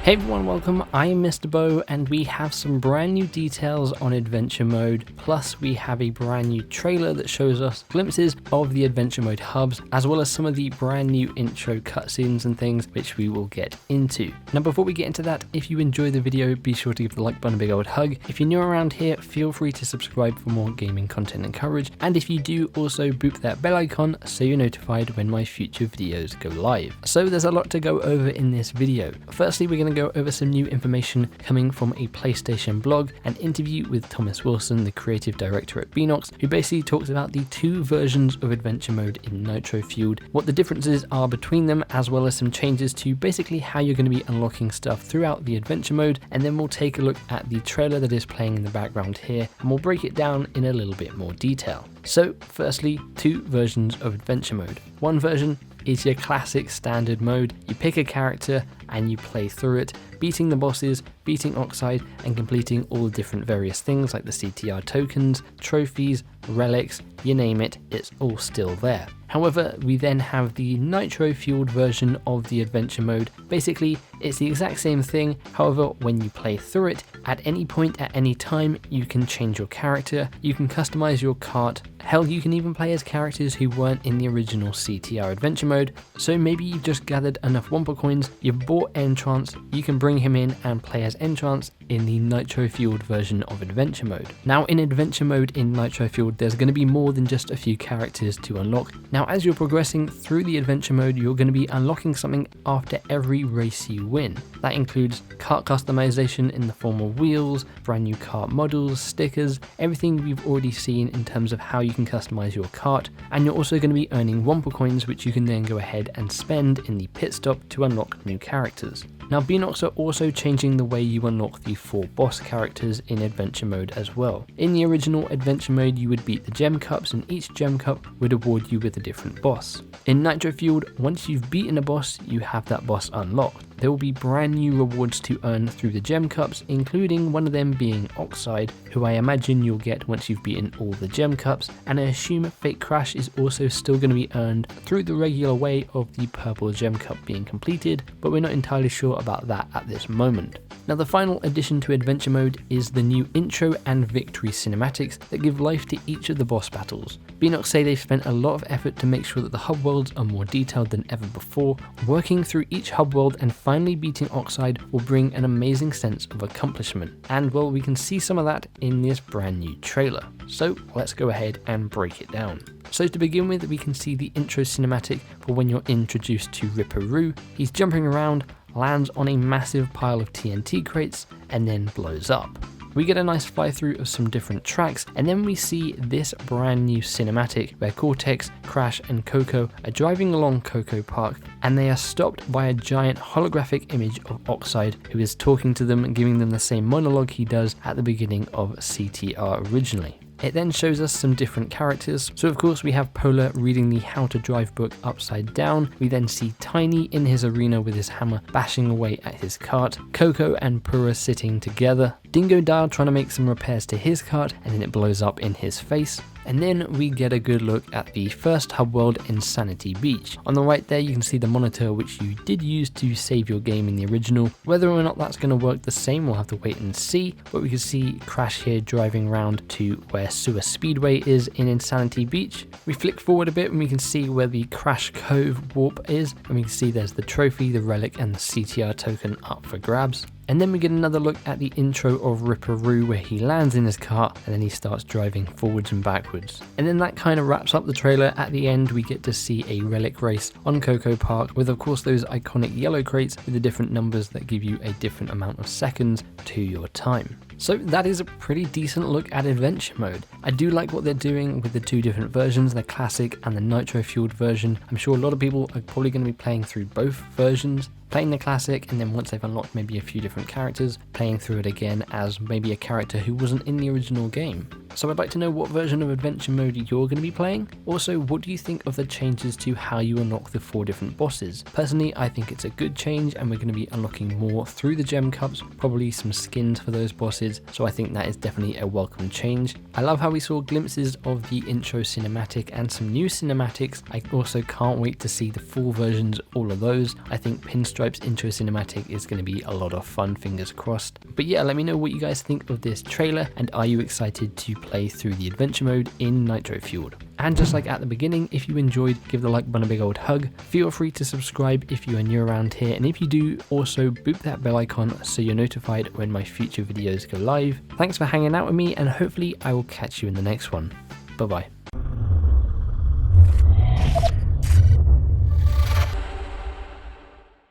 Hey everyone, welcome. I am MisterBo and we have some brand new details on Adventure Mode, plus we have a brand new trailer that shows us glimpses of the Adventure Mode hubs, as well as some of the brand new intro cutscenes and things which we will get into. Now before we get into that, if you enjoy the video, be sure to give the like button a big old hug. If you're new around here, feel free to subscribe for more gaming content and coverage, and if you do, also boop that bell icon so you're notified when my future videos go live. So there's a lot to go over in this video. Firstly, we're going to go over some new information coming from a PlayStation blog, an interview with Thomas Wilson, the creative director at Beanox, who basically talks about the two versions of Adventure Mode in Nitro Fueled, what the differences are between them, as well as some changes to basically how you're going to be unlocking stuff throughout the Adventure Mode, and then we'll take a look at the trailer that is playing in the background here, and we'll break it down in a little bit more detail. So firstly, two versions of Adventure Mode. One version is your classic standard mode. You pick a character and you play through it, beating the bosses, beating Oxide, and completing all the different various things like the CTR tokens, trophies, relics, you name it, it's all still there. However, we then have the Nitro Fueled version of the Adventure Mode. Basically, it's the exact same thing, however, when you play through it, at any point at any time, you can change your character, you can customize your kart, hell, you can even play as characters who weren't in the original CTR Adventure Mode. So maybe you've just gathered enough Wumpa coins, you've bought N.Trance, you can bring him in and play as N.Trance in the Nitro Fueled version of Adventure Mode. Now in Adventure Mode in Nitro Fueled, there's going to be more than just a few characters to unlock. Now as you're progressing through the Adventure Mode, you're going to be unlocking something after every race you win. That includes kart customization in the form of wheels, brand new kart models, stickers, everything we've already seen in terms of how you can customize your kart, and you're also going to be earning Wumpa coins which you can then go ahead and spend in the pit stop to unlock new characters. Now Beanox are also changing the way you unlock the 4 boss characters in Adventure Mode as well. In the original Adventure Mode you would beat the gem cups and each gem cup would award you with a different boss. In Nitro Fueled, once you've beaten a boss, you have that boss unlocked. There will be brand new rewards to earn through the gem cups, including one of them being Oxide, who I imagine you'll get once you've beaten all the gem cups, and I assume Fake Crash is also still going to be earned through the regular way of the purple gem cup being completed, but we're not entirely sure about that at this moment. Now the final addition to Adventure Mode is the new intro and victory cinematics that give life to each of the boss battles. Beanox say they've spent a lot of effort to make sure that the hub worlds are more detailed than ever before. Working through each hub world and finally beating Oxide will bring an amazing sense of accomplishment, and well, we can see some of that in this brand new trailer. So let's go ahead and break it down. So to begin with, we can see the intro cinematic for when you're introduced to Ripperoo. He's jumping around, lands on a massive pile of TNT crates, and then blows up. We get a nice fly through of some different tracks, and then we see this brand new cinematic where Cortex, Crash and Coco are driving along Coco Park, and they are stopped by a giant holographic image of Oxide, who is talking to them and giving them the same monologue he does at the beginning of CTR originally. It then shows us some different characters. So of course we have Polar reading the How to Drive book upside down. We then see Tiny in his arena with his hammer bashing away at his kart. Coco and Pura sitting together. Dingo Dial trying to make some repairs to his kart, and then it blows up in his face. And then we get a good look at the first hub world, N.Sanity Beach. On the right there you can see the monitor which you did use to save your game in the original. Whether or not that's going to work the same, we'll have to wait and see, but we can see Crash here driving around to where Sewer Speedway is in N.Sanity Beach. We flick forward a bit and we can see where the Crash Cove warp is, and we can see there's the trophy, the relic and the CTR token up for grabs. And then we get another look at the intro of Ripperoo where he lands in his car and then he starts driving forwards and backwards. And then that kind of wraps up the trailer. At the end we get to see a relic race on Coco Park with of course those iconic yellow crates with the different numbers that give you a different amount of seconds to your time. So that is a pretty decent look at Adventure Mode. I do like what they're doing with the two different versions, the classic and the Nitro Fueled version. I'm sure a lot of people are probably going to be playing through both versions, playing the classic, and then once they've unlocked maybe a few different characters, playing through it again as maybe a character who wasn't in the original game. So I'd like to know what version of Adventure Mode you're going to be playing. Also, what do you think of the changes to how you unlock the 4 different bosses? Personally, I think it's a good change and we're going to be unlocking more through the gem cups, probably some skins for those bosses, changes, so I think that is definitely a welcome change. I love how we saw glimpses of the intro cinematic and some new cinematics. I also can't wait to see the full versions of all of those. I think Pinstripe's intro cinematic is going to be a lot of fun, fingers crossed. But yeah, let me know what you guys think of this trailer, and are you excited to play through the adventure mode in Nitro Fueled? And just like at the beginning, if you enjoyed, give the like button a big old hug. Feel free to subscribe if you are new around here, and if you do, also boop that bell icon so you're notified when my future videos go live. Thanks for hanging out with me, and hopefully I will catch you in the next one. Bye bye.